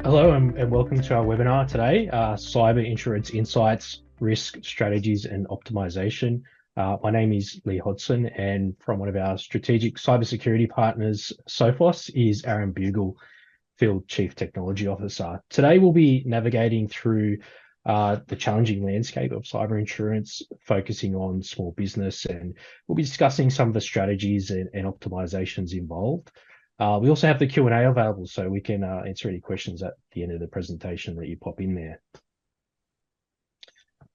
Hello and welcome to our webinar today, Cyber Insurance Insights, Risk Strategies and Optimization. My name is Lee Hodgson, and from one of our strategic cybersecurity partners, Sophos, is Aaron Bugal, Field Chief Technology Officer. Today we'll be navigating through the challenging landscape of cyber insurance, focusing on small business, and we'll be discussing some of the strategies and optimizations involved. We also have the Q&A available, so we can answer any questions at the end of the presentation that you pop in there.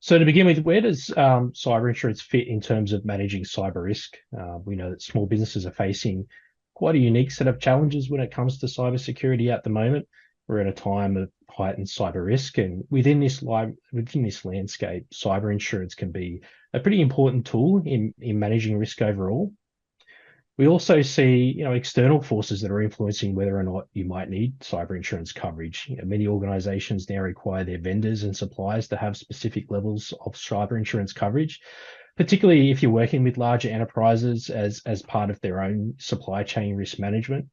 So to begin with, where does cyber insurance fit in terms of managing cyber risk? We know that small businesses are facing quite a unique set of challenges when it comes to cybersecurity at the moment. We're at a time of heightened cyber risk, and within this landscape, cyber insurance can be a pretty important tool in managing risk overall. We also see, external forces that are influencing whether or not you might need cyber insurance coverage. Many organizations now require their vendors and suppliers to have specific levels of cyber insurance coverage, particularly if you're working with larger enterprises as part of their own supply chain risk management.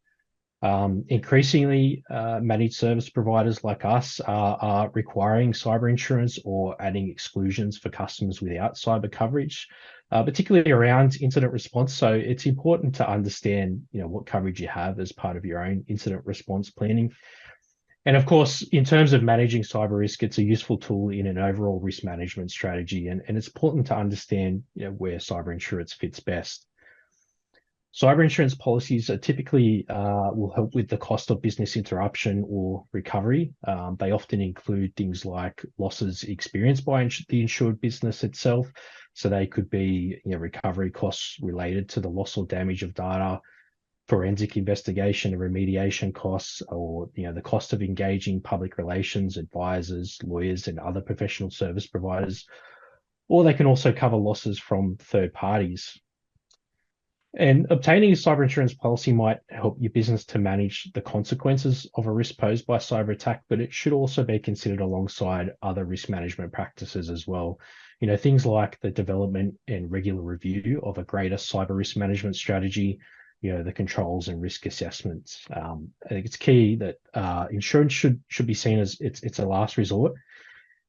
Increasingly, managed service providers like us are requiring cyber insurance or adding exclusions for customers without cyber coverage, particularly around incident response. So it's important to understand, what coverage you have as part of your own incident response planning. And of course, in terms of managing cyber risk, it's a useful tool in an overall risk management strategy. And it's important to understand, where cyber insurance fits best. Cyber insurance policies are typically will help with the cost of business interruption or recovery. They often include things like losses experienced by the insured business itself. So they could be recovery costs related to the loss or damage of data, forensic investigation and remediation costs, or the cost of engaging public relations advisors, lawyers, and other professional service providers. Or they can also cover losses from third parties. And obtaining a cyber insurance policy might help your business to manage the consequences of a risk posed by cyber attack, but it should also be considered alongside other risk management practices as well. Things like the development and regular review of a greater cyber risk management strategy, the controls and risk assessments. I think it's key that insurance should be seen as it's a last resort.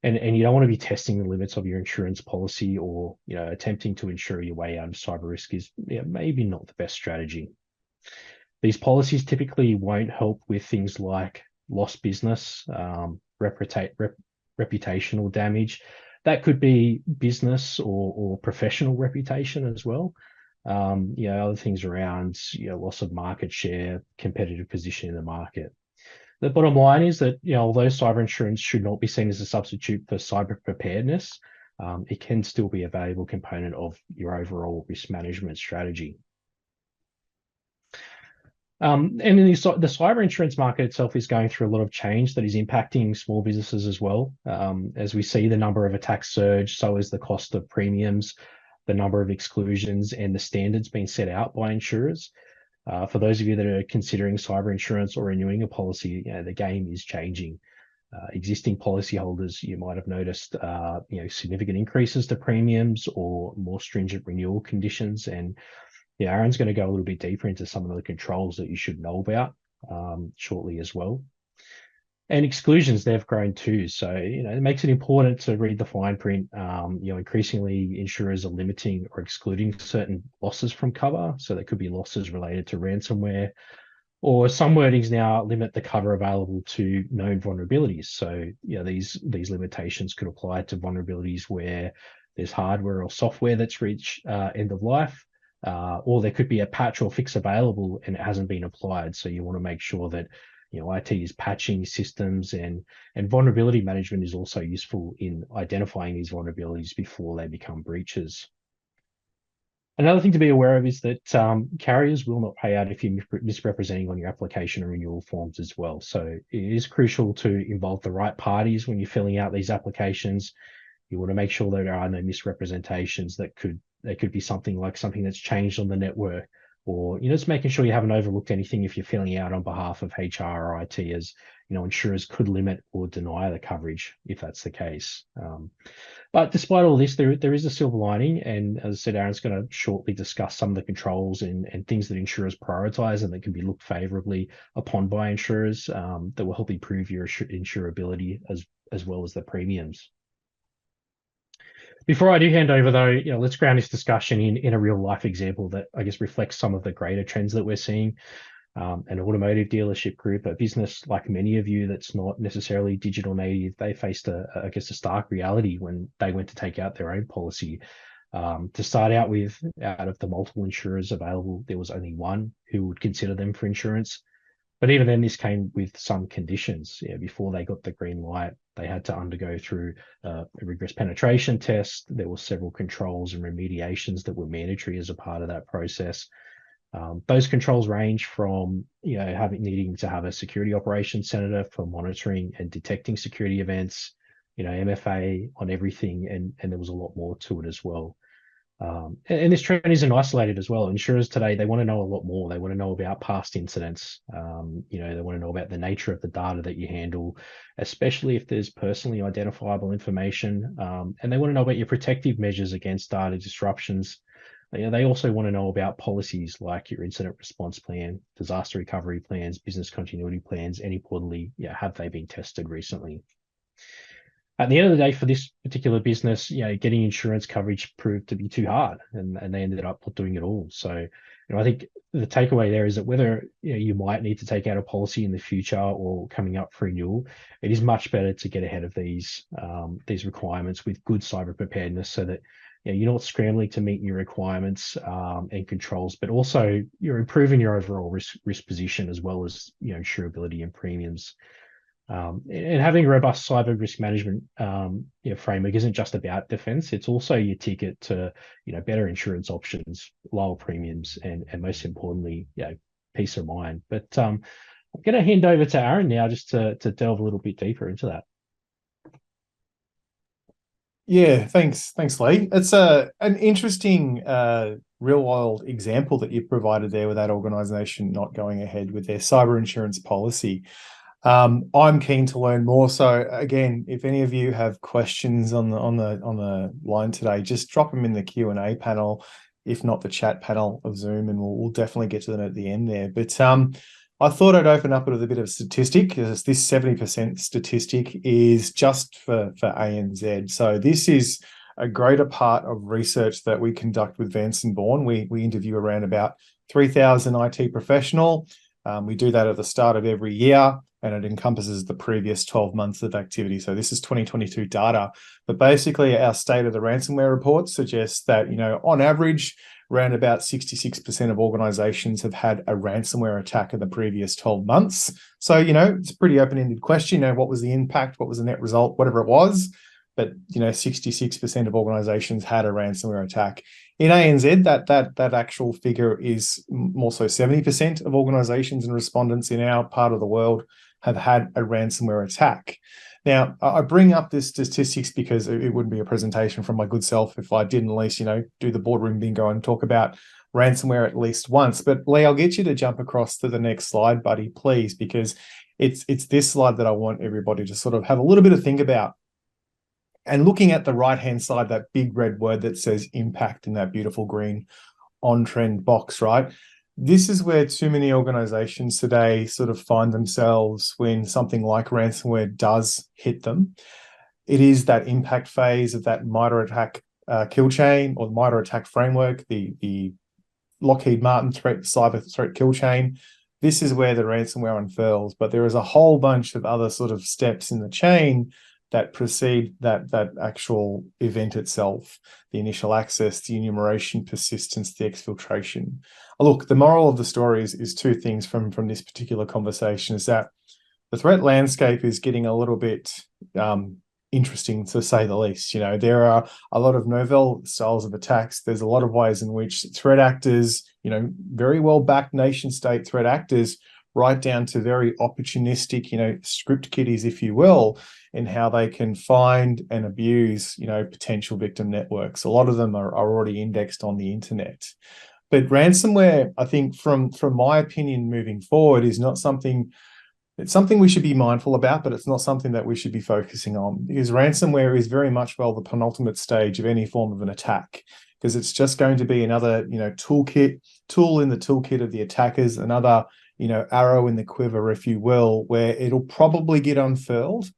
And you don't want to be testing the limits of your insurance policy or attempting to insure your way out of cyber risk is maybe not the best strategy. These policies typically won't help with things like lost business, reputational damage. That could be business or professional reputation as well. Other things around loss of market share, competitive position in the market. The bottom line is that, although cyber insurance should not be seen as a substitute for cyber preparedness, it can still be a valuable component of your overall risk management strategy. And in the cyber insurance market itself is going through a lot of change that is impacting small businesses as well. As we see the number of attacks surge, so is the cost of premiums, the number of exclusions, and the standards being set out by insurers. For those of you that are considering cyber insurance or renewing a policy, the game is changing. Existing policyholders, you might have noticed, significant increases to premiums or more stringent renewal conditions. And Aaron's going to go a little bit deeper into some of the controls that you should know about shortly as well. And exclusions, they've grown too. So, it makes it important to read the fine print. Increasingly insurers are limiting or excluding certain losses from cover. So there could be losses related to ransomware, or some wordings now limit the cover available to known vulnerabilities. So, these limitations could apply to vulnerabilities where there's hardware or software that's reached end of life, or there could be a patch or fix available and it hasn't been applied. So you want to make sure that IT is patching systems, and vulnerability management is also useful in identifying these vulnerabilities before they become breaches. Another thing to be aware of is that carriers will not pay out if you're misrepresenting on your application or renewal forms as well. So it is crucial to involve the right parties when you're filling out these applications. You want to make sure that there are no misrepresentations that could be something like something that's changed on the network, or just making sure you haven't overlooked anything if you're filling out on behalf of HR or IT, as insurers could limit or deny the coverage if that's the case. But despite all this, there is a silver lining, and as I said, Aaron's going to shortly discuss some of the controls and things that insurers prioritize and that can be looked favorably upon by insurers, that will help improve your insurability as well as the premiums. Before I do hand over, though, let's ground this discussion in a real life example that I guess reflects some of the greater trends that we're seeing. An automotive dealership group, a business like many of you that's not necessarily digital native, they faced a stark reality when they went to take out their own policy. To start out with, out of the multiple insurers available, there was only one who would consider them for insurance. But even then, this came with some conditions. Before they got the green light, they had to undergo through a rigorous penetration test. There were several controls and remediations that were mandatory as a part of that process. Those controls range from needing to have a security operations center for monitoring and detecting security events, MFA on everything, and there was a lot more to it as well. And this trend isn't isolated as well. Insurers today, they want to know a lot more. They want to know about past incidents. They want to know about the nature of the data that you handle, especially if there's personally identifiable information. And they want to know about your protective measures against data disruptions. They also want to know about policies like your incident response plan, disaster recovery plans, business continuity plans, and importantly, have they been tested recently? At the end of the day, for this particular business, getting insurance coverage proved to be too hard, and they ended up not doing it all. So, I think the takeaway there is that whether you might need to take out a policy in the future or coming up for renewal, it is much better to get ahead of these requirements with good cyber preparedness, so that you're not scrambling to meet new requirements and controls, but also you're improving your overall risk position as well as insurability and premiums. And having a robust cyber risk management framework isn't just about defense. It's also your ticket to better insurance options, lower premiums, and most importantly, peace of mind. But I'm going to hand over to Aaron now just to delve a little bit deeper into that. Yeah, thanks, Lee. It's an interesting real world example that you've provided there with that organisation not going ahead with their cyber insurance policy. I'm keen to learn more. So again, if any of you have questions on the line today, just drop them in the Q&A panel, if not the chat panel of Zoom, and we'll definitely get to them at the end there. But I thought I'd open up with a bit of a statistic, because this 70% statistic is just for ANZ. So this is a greater part of research that we conduct with Vance and Bourne. We interview around about 3,000 IT professional. We do that at the start of every year, and it encompasses the previous 12 months of activity. So this is 2022 data. But basically, our state of the ransomware report suggests that, on average, around about 66% of organizations have had a ransomware attack in the previous 12 months. So, it's a pretty open-ended question. What was the impact? What was the net result? Whatever it was. But, 66% of organizations had a ransomware attack. In ANZ, that actual figure is more so 70% of organizations and respondents in our part of the world have had a ransomware attack. Now, I bring up this statistics because it wouldn't be a presentation from my good self if I didn't at least, do the boardroom bingo and talk about ransomware at least once. But Lee, I'll get you to jump across to the next slide, buddy, please, because it's this slide that I want everybody to sort of have a little bit of think about. And looking at the right-hand side, that big red word that says impact in that beautiful green on-trend box, right? This is where too many organizations today sort of find themselves when something like ransomware does hit them. It is that impact phase of that MITRE ATT&CK kill chain, or the MITRE ATT&CK framework, the Lockheed Martin cyber threat kill chain. This is where the ransomware unfurls, but there is a whole bunch of other sort of steps in the chain that precede that actual event itself: the initial access, the enumeration, persistence, the exfiltration. Look, the moral of the story is two things from this particular conversation: is that the threat landscape is getting a little bit interesting, to say the least. There are a lot of novel styles of attacks. There's a lot of ways in which threat actors, very well-backed nation-state threat actors, right down to very opportunistic, script kiddies, if you will, in how they can find and abuse, potential victim networks. A lot of them are already indexed on the internet. But ransomware, I think, from my opinion, moving forward, is not something. It's something we should be mindful about, but it's not something that we should be focusing on, because ransomware is very much, well, the penultimate stage of any form of an attack, because it's just going to be another, tool in the toolkit of the attackers, another, arrow in the quiver, if you will, where it'll probably get unfurled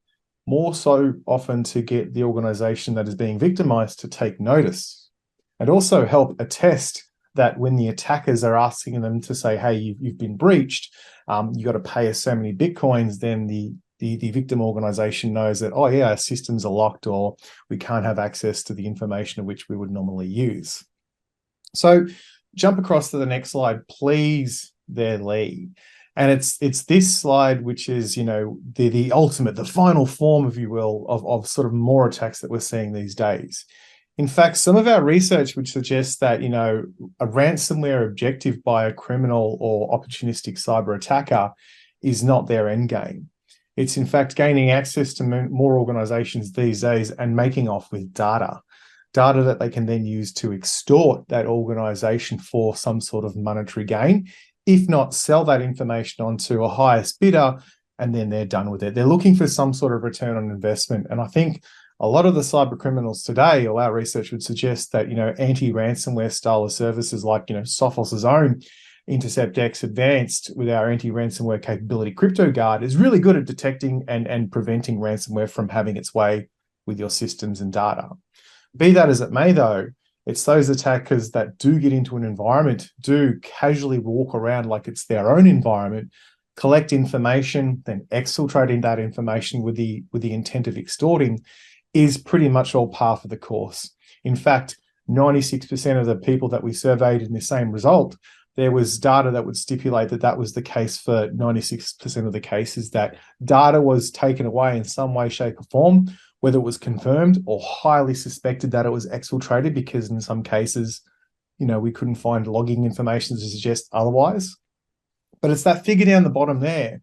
more so often to get the organization that is being victimized to take notice, and also help attest that when the attackers are asking them to say, hey, you've been breached, you got to pay us so many Bitcoins, then the victim organization knows that, oh yeah, our systems are locked, or we can't have access to the information of which we would normally use. So jump across to the next slide, please, there, Lee. And it's this slide, which is, the ultimate, the final form, if you will, of sort of more attacks that we're seeing these days. In fact, some of our research would suggest that, a ransomware objective by a criminal or opportunistic cyber attacker is not their end game. It's in fact gaining access to more organizations these days and making off with data that they can then use to extort that organization for some sort of monetary gain, if not sell that information onto a highest bidder, and then they're done with it. They're looking for some sort of return on investment. And I think a lot of the cyber criminals today, or our research would suggest that, anti-ransomware style of services like, Sophos' own Intercept X Advanced with our anti-ransomware capability CryptoGuard is really good at detecting and preventing ransomware from having its way with your systems and data. Be that as it may, though, it's those attackers that do get into an environment, do casually walk around like it's their own environment, collect information, then exfiltrate that information with the intent of extorting, is pretty much all par for the course. In fact, 96% of the people that we surveyed in the same result, there was data that would stipulate that was the case for 96% of the cases, that data was taken away in some way, shape, or form, whether it was confirmed or highly suspected that it was exfiltrated, because in some cases, we couldn't find logging information to suggest otherwise. But it's that figure down the bottom there,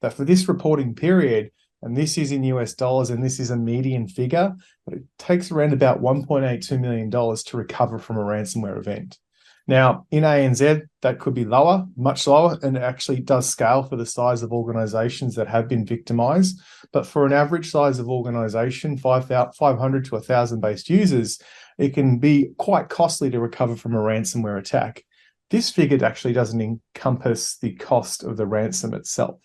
that for this reporting period, and this is in US dollars, and this is a median figure, but it takes around about $1.82 million to recover from a ransomware event. Now, in ANZ, that could be lower, much lower, and it actually does scale for the size of organizations that have been victimized. But for an average size of organization, 500 to 1,000 based users, it can be quite costly to recover from a ransomware attack. This figure actually doesn't encompass the cost of the ransom itself.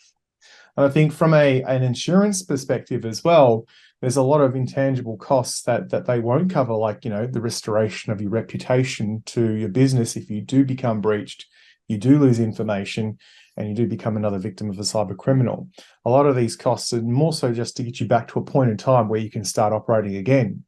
And I think from an insurance perspective as well, there's a lot of intangible costs that they won't cover, like, the restoration of your reputation to your business if you do become breached, you do lose information, and you do become another victim of a cyber criminal. A lot of these costs are more so just to get you back to a point in time where you can start operating again.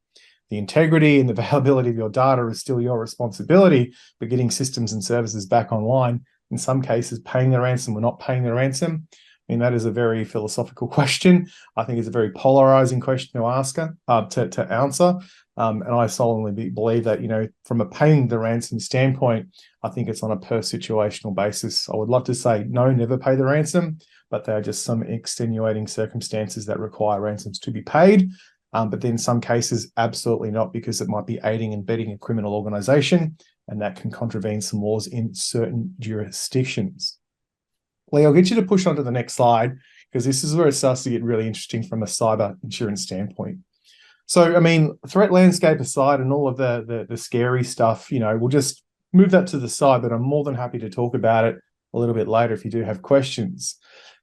The integrity and the availability of your data is still your responsibility, but getting systems and services back online, in some cases, paying the ransom or not paying the ransom, that is a very philosophical question. I think it's a very polarizing question to answer. And I solemnly believe that, from a paying the ransom standpoint, I think it's on a per situational basis. I would love to say, no, never pay the ransom, but there are just some extenuating circumstances that require ransoms to be paid. But then in some cases, absolutely not, because it might be aiding and abetting a criminal organization, and that can contravene some laws in certain jurisdictions. Lee, I'll get you to push on to the next slide, because this is where it starts to get really interesting from a cyber insurance standpoint. So, threat landscape aside and all of the scary stuff, we'll just move that to the side, but I'm more than happy to talk about it a little bit later if you do have questions.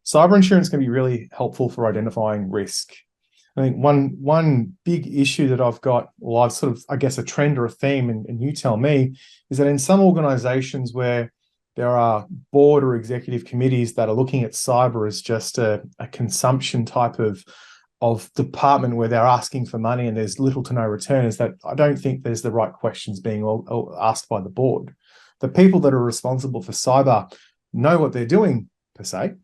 Cyber insurance can be really helpful for identifying risk. I think one big issue that I've got, well, I've sort of, I guess, a trend or a theme, and you tell me, is that in some organizations where there are board or executive committees that are looking at cyber as just a consumption type of department where they're asking for money and there's little to no return, is that I don't think there's the right questions being asked by the board. The people that are responsible for cyber know what they're doing, per se,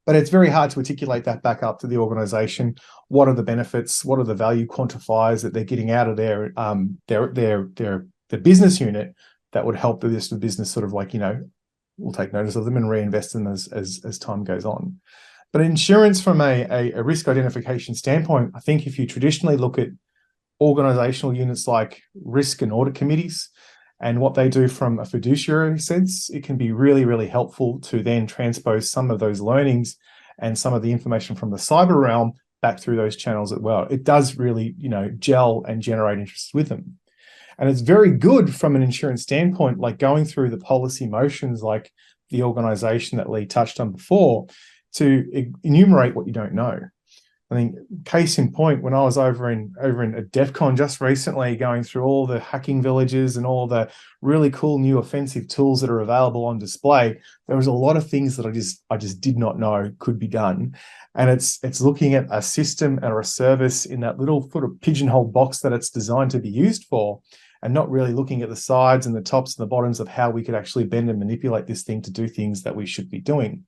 but it's very hard to articulate that back up to the organization. What are the benefits? What are the value quantifiers that they're getting out of their business unit that would help the business sort of we'll take notice of them and reinvest in them as time goes on. But insurance, from a risk identification standpoint, I think if you traditionally look at organizational units like risk and audit committees, And what they do from a fiduciary sense, it can be really, really helpful to then transpose some of those learnings and some of the information from the cyber realm back through those channels as well. It does really, gel and generate interest with them. And it's very good from an insurance standpoint, like going through the policy motions, like the organization that Lee touched on before, to enumerate what you don't know. I think case in point, when I was over in a DEF CON just recently, going through all the hacking villages and all the really cool new offensive tools that are available on display, there was a lot of things that I just did not know could be done. And it's looking at a system or a service in that little sort of pigeonhole box that it's designed to be used for, and not really looking at the sides and the tops and the bottoms of how we could actually bend and manipulate this thing to do things that we should be doing.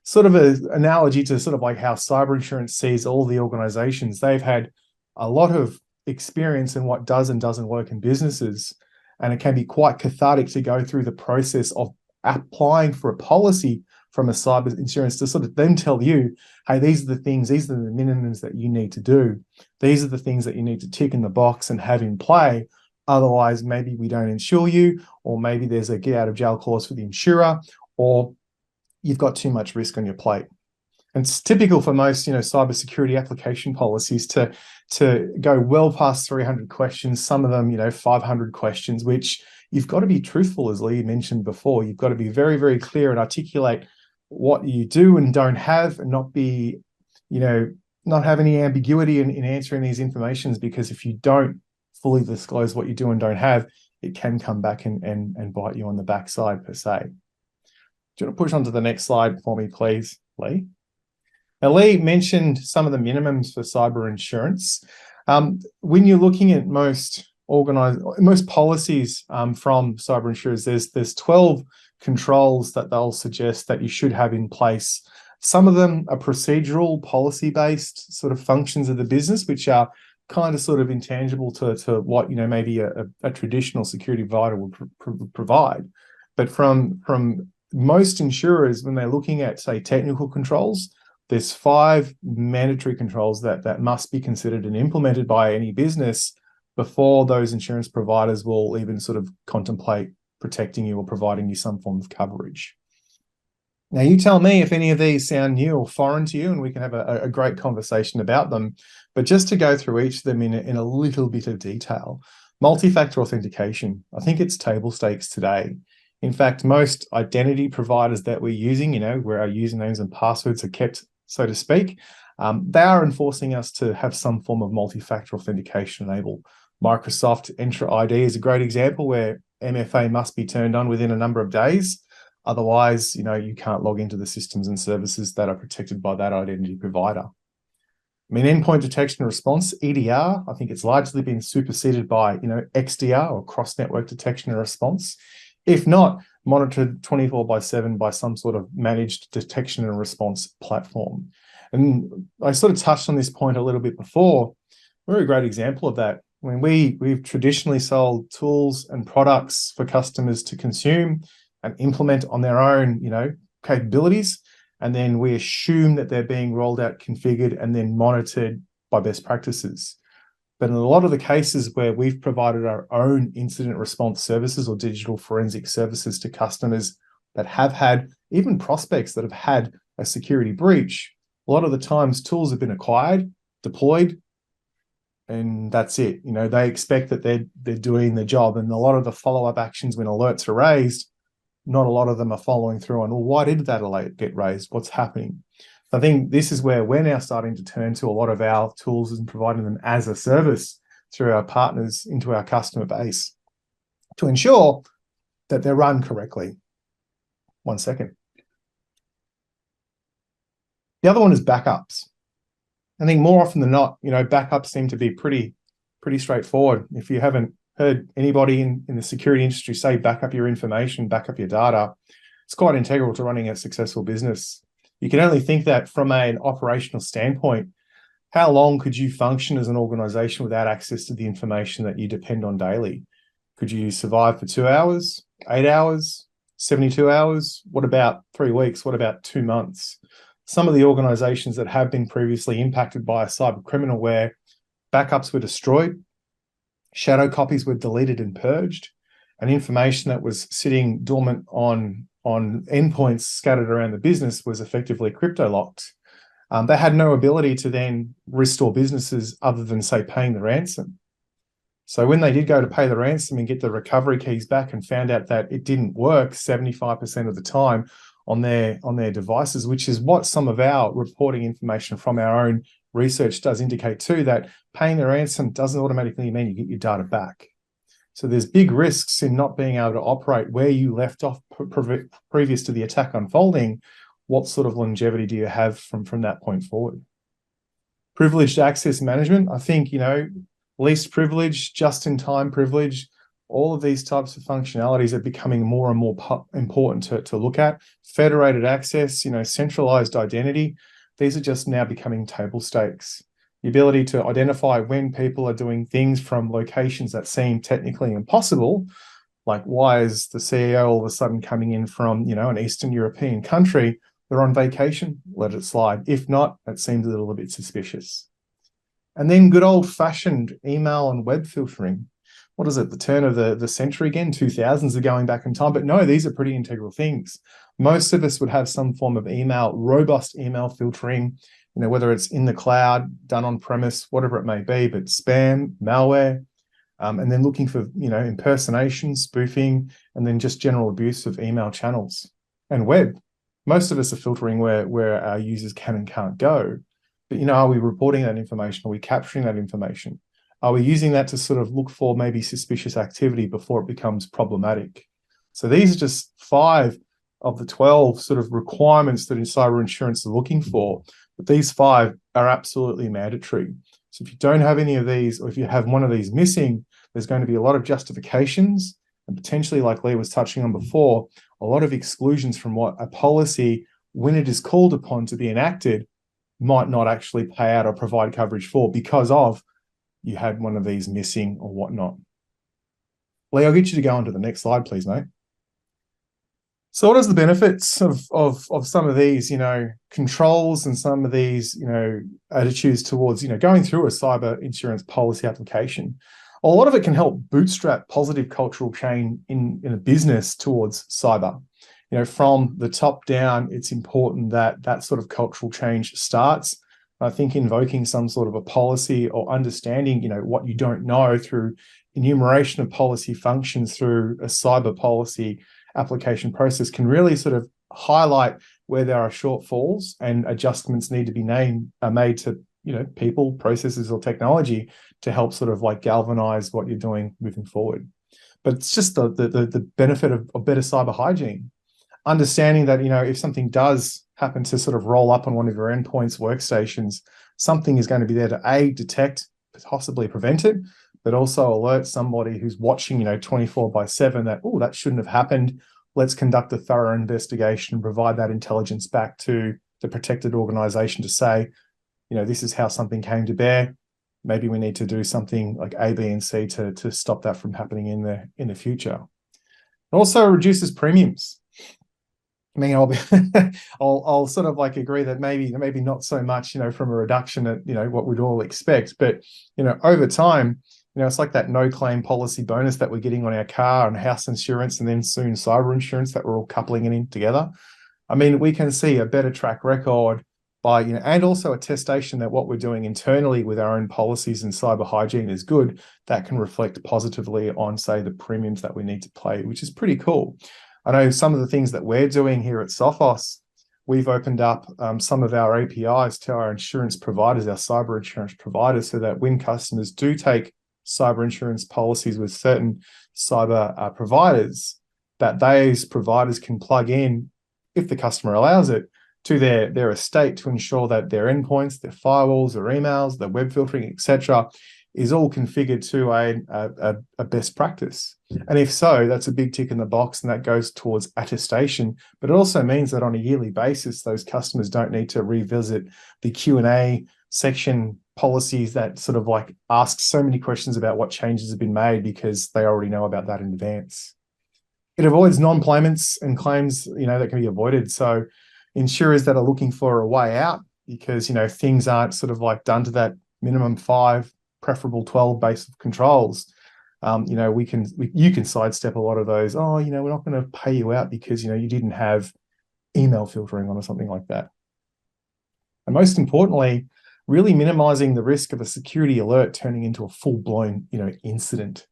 Sort of an analogy to sort of like how cyber insurance sees all the organizations. They've had a lot of experience in what does and doesn't work in businesses, and it can be quite cathartic to go through the process of applying for a policy from a cyber insurance to sort of then tell you, hey, these are the things, these are the minimums that you need to do. These are the things that you need to tick in the box and have in play. Otherwise, maybe we don't insure you, or maybe there's a get out of jail clause for the insurer, or you've got too much risk on your plate. And it's typical for most, cybersecurity application policies to go well past 300 questions, some of them, 500 questions, which you've got to be truthful, as Lee mentioned before. You've got to be very, very clear and articulate what you do and don't have, and not be, not have any ambiguity in answering these informations, because if you don't fully disclose what you do and don't have, it can come back and bite you on the backside, per se. Do you want to push on to the next slide for me, please, Lee? Now, Lee mentioned some of the minimums for cyber insurance. When you're looking at most policies from cyber insurers, there's 12 controls that they'll suggest that you should have in place. Some of them are procedural, policy-based sort of functions of the business, which are kind of sort of intangible to what maybe a traditional security provider would provide. But from most insurers, when they're looking at, say, technical controls, there's 5 mandatory controls that must be considered and implemented by any business before those insurance providers will even sort of contemplate protecting you or providing you some form of coverage. Now, you tell me if any of these sound new or foreign to you, and we can have a great conversation about them. But just to go through each of them in a little bit of detail, multi-factor authentication, I think it's table stakes today. In fact, most identity providers that we're using, where our usernames and passwords are kept, so to speak, they are enforcing us to have some form of multi-factor authentication enabled. Microsoft Entra ID is a great example where MFA must be turned on within a number of days. Otherwise, you can't log into the systems and services that are protected by that identity provider. Endpoint detection and response, EDR, I think it's largely been superseded by, XDR, or cross-network detection and response. If not, monitored 24/7 by some sort of managed detection and response platform. And I sort of touched on this point a little bit before. We're a great example of that. When we've traditionally sold tools and products for customers to consume and implement on their own, capabilities, and then we assume that they're being rolled out, configured, and then monitored by best practices. But in a lot of the cases where we've provided our own incident response services or digital forensic services to customers that have had, even prospects that have had a security breach, a lot of the times tools have been acquired, deployed, and that's it. They expect that they're doing the job, and a lot of the follow-up actions when alerts are raised, not a lot of them are following through on, well, why did that alert get raised? What's happening? I think this is where we're now starting to turn to a lot of our tools and providing them as a service through our partners into our customer base to ensure that they're run correctly. One second. The other one is backups. I think more often than not, backups seem to be pretty straightforward. If you haven't heard anybody in the security industry say back up your information, back up your data, it's quite integral to running a successful business. You can only think that from an operational standpoint, how long could you function as an organization without access to the information that you depend on daily? Could you survive for 2 hours, 8 hours, 72 hours? What about 3 weeks? What about 2 months? Some of the organizations that have been previously impacted by a cyber criminal where backups were destroyed, shadow copies were deleted and purged, and information that was sitting dormant on endpoints scattered around the business was effectively crypto locked. They had no ability to then restore businesses other than, say, paying the ransom. So when they did go to pay the ransom and get the recovery keys back and found out that it didn't work 75% of the time on their devices, which is what some of our reporting information from our own research does indicate too, that paying the ransom doesn't automatically mean you get your data back. So there's big risks in not being able to operate where you left off previous to the attack unfolding. What sort of longevity do you have from that point forward? Privileged access management, I think, least privilege, just-in-time privilege, all of these types of functionalities are becoming more and more important to look at. Federated access, centralized identity, these are just now becoming table stakes. The ability to identify when people are doing things from locations that seem technically impossible, like why is the CEO all of a sudden coming in from, an Eastern European country? They're on vacation, let it slide. If not, that seems a little bit suspicious. And then good old-fashioned email and web filtering. What is it, the turn of the century again? 2000s are going back in time. But no, these are pretty integral things. Most of us would have some form of robust email filtering, whether it's in the cloud, done on premise, whatever it may be, but spam, malware, and then looking for, impersonation, spoofing, and then just general abuse of email channels and web. Most of us are filtering where our users can and can't go. But, are we reporting that information? Are we capturing that information? Are we using that to sort of look for maybe suspicious activity before it becomes problematic? So these are just 5 of the 12 sort of requirements that in cyber insurance are looking for. But these 5 are absolutely mandatory. So if you don't have any of these, or if you have one of these missing, there's going to be a lot of justifications and potentially, like Lee was touching on before, a lot of exclusions from what a policy, when it is called upon to be enacted, might not actually pay out or provide coverage for because of you had one of these missing or whatnot. Lee, I'll get you to go on to the next slide, please, mate. So what are the benefits of some of these, controls and some of these, attitudes towards, going through a cyber insurance policy application? A lot of it can help bootstrap positive cultural change in a business towards cyber. From the top down, it's important that sort of cultural change starts. I think invoking some sort of a policy or understanding, what you don't know through enumeration of policy functions through a cyber policy application process can really sort of highlight where there are shortfalls and adjustments need to be made to, people, processes, or technology to help sort of like galvanize what you're doing moving forward. But it's just the benefit of better cyber hygiene. Understanding that, if something does happen to sort of roll up on one of your endpoints, workstations, something is going to be there to A, detect, possibly prevent it, but also alert somebody who's watching, 24/7 that, oh, that shouldn't have happened. Let's conduct a thorough investigation and provide that intelligence back to the protected organization to say, this is how something came to bear. Maybe we need to do something like A, B, and C to stop that from happening in the future. It also reduces premiums. I mean, I'll sort of like agree that maybe not so much, from a reduction at, what we'd all expect, but, over time, it's like that no claim policy bonus that we're getting on our car and house insurance and then soon cyber insurance that we're all coupling it in together. I mean, we can see a better track record by, and also attestation that what we're doing internally with our own policies and cyber hygiene is good, that can reflect positively on, say, the premiums that we need to pay, which is pretty cool. I know some of the things that we're doing here at Sophos, we've opened up some of our APIs to our insurance providers, our cyber insurance providers, so that when customers do take cyber insurance policies with certain cyber providers, that those providers can plug in, if the customer allows it, to their estate to ensure that their endpoints, their firewalls, their emails, their web filtering, etc., is all configured to a best practice. And if so, that's a big tick in the box, and that goes towards attestation. But it also means that on a yearly basis, those customers don't need to revisit the Q&A section policies that sort of like ask so many questions about what changes have been made because they already know about that in advance. It avoids non-payments and claims, that can be avoided. So insurers that are looking for a way out because, things aren't sort of like done to that minimum 5, preferable 12 base of controls, you can sidestep a lot of those. Oh, we're not going to pay you out because you didn't have email filtering on or something like that. And most importantly, really minimizing the risk of a security alert turning into a full-blown incident,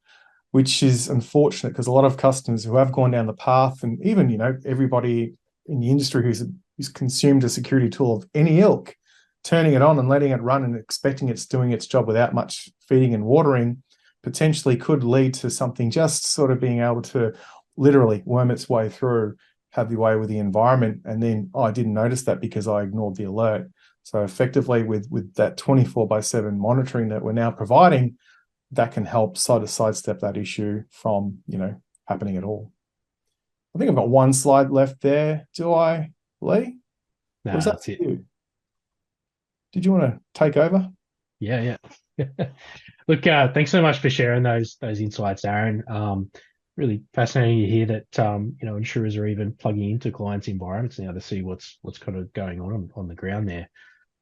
which is unfortunate because a lot of customers who have gone down the path, and even everybody in the industry who's consumed a security tool of any ilk, turning it on and letting it run and expecting it's doing its job without much feeding and watering, potentially could lead to something just sort of being able to literally worm its way through, have your way with the environment, and then, I didn't notice that because I ignored the alert. So effectively with that 24/7 monitoring that we're now providing, that can help sidestep that issue from, happening at all. I think I've got one slide left there. Do I, Lee? No, Was that that's it. you? Did you want to take over? Yeah. Look, thanks so much for sharing those insights, Aaron. Really fascinating to hear that insurers are even plugging into clients' environments now to see what's kind of going on the ground there.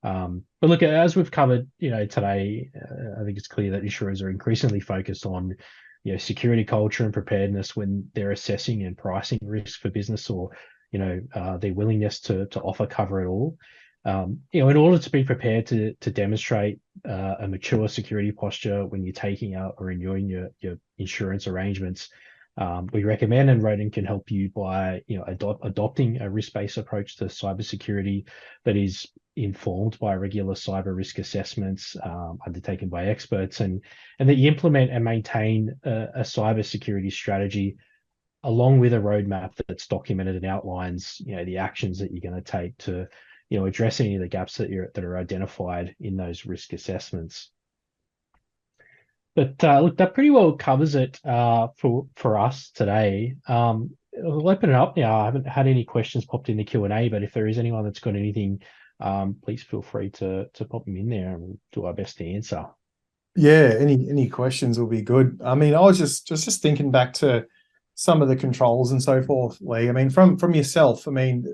But look, as we've covered, today, I think it's clear that insurers are increasingly focused on, security culture and preparedness when they're assessing and pricing risk for business, or, their willingness to offer cover at all. In order to be prepared to demonstrate a mature security posture when you're taking out or renewing your insurance arrangements, we recommend, and Rodin can help you by adopting a risk-based approach to cybersecurity that is informed by regular cyber risk assessments undertaken by experts, and that you implement and maintain a cybersecurity strategy along with a roadmap that's documented and outlines the actions that you're going to take to address any of the gaps that are identified in those risk assessments. But look, that pretty well covers it for us today. We'll open it up now. I haven't had any questions popped in the Q&A, but if there is anyone that's got anything, please feel free to pop them in there, and we'll do our best to answer. Yeah, any questions will be good. I mean, I was just thinking back to some of the controls and so forth, Lee. I mean, from yourself, I mean,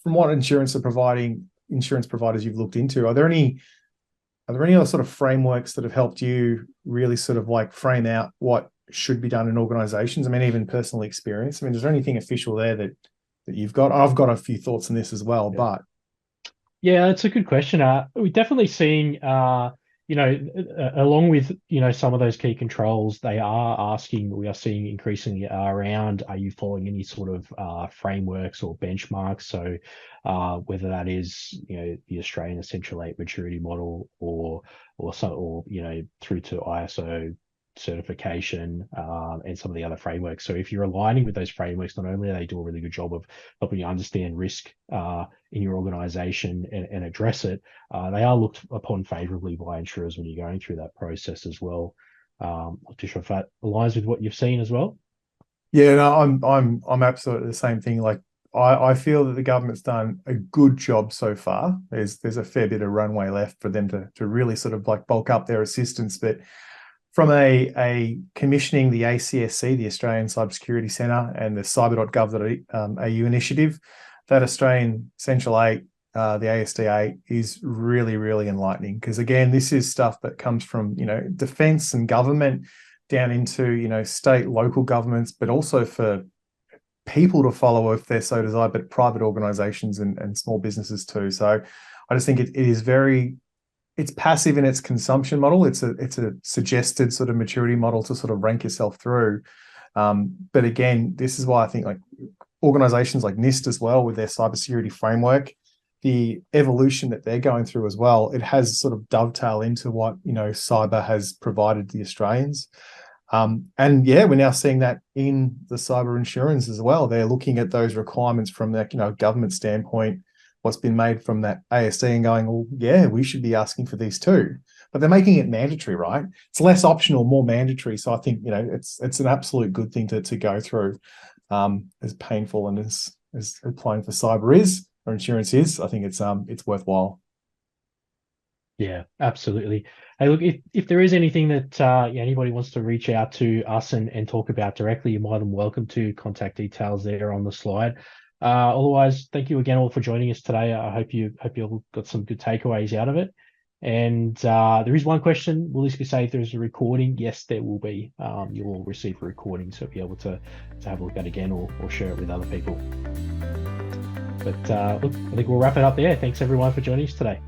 from what insurance providers you've looked into, are there any other sort of frameworks that have helped you really sort of like frame out what should be done in organizations? I mean, even personal experience. I mean, is there anything official there that you've got? I've got a few thoughts on this as well, but yeah, it's a good question. We're definitely seeing, along with, some of those key controls, we are seeing increasingly around, are you following any sort of frameworks or benchmarks? So whether that is, the Australian Essential 8 maturity model or through to ISO certification and some of the other frameworks. So if you're aligning with those frameworks, not only do they do a really good job of helping you understand risk in your organization and address it, they are looked upon favorably by insurers when you're going through that process as well. Not too sure if that aligns with what you've seen as well. Yeah, no, I'm absolutely the same thing. Like I feel that the government's done a good job so far. There's a fair bit of runway left for them to really sort of like bulk up their assistance, but from a commissioning the ACSC, the Australian Cybersecurity Centre, and the cyber.gov.au initiative, that Australian Essential 8, the ASD8, is really, really enlightening. Because again, this is stuff that comes from, defence and government down into, state, local governments, but also for people to follow if they're so desired, but private organisations and small businesses too. So I just think it is it's passive in its consumption model. It's a suggested sort of maturity model to sort of rank yourself through. But again, this is why I think like organizations like NIST as well, with their cybersecurity framework, the evolution that they're going through as well, it has sort of dovetail into what, cyber has provided the Australians. And yeah, we're now seeing that in the cyber insurance as well. They're looking at those requirements from that, government standpoint, what's been made from that ASD, and going, well, yeah, we should be asking for these too. But they're making it mandatory, right? It's less optional, more mandatory. So I think, it's an absolute good thing to go through. As painful and as applying for cyber is, or insurance is, I think it's worthwhile. Yeah, absolutely. Hey, look, if there is anything that anybody wants to reach out to us and talk about directly, you're more than welcome to. Contact details there on the slide. Otherwise, thank you again all for joining us today. I hope you all got some good takeaways out of it. And there is one question. Will this be saved as a recording? Yes, there will be. You'll receive a recording, so be able to have a look at it again or share it with other people. But look, I think we'll wrap it up there. Thanks everyone for joining us today.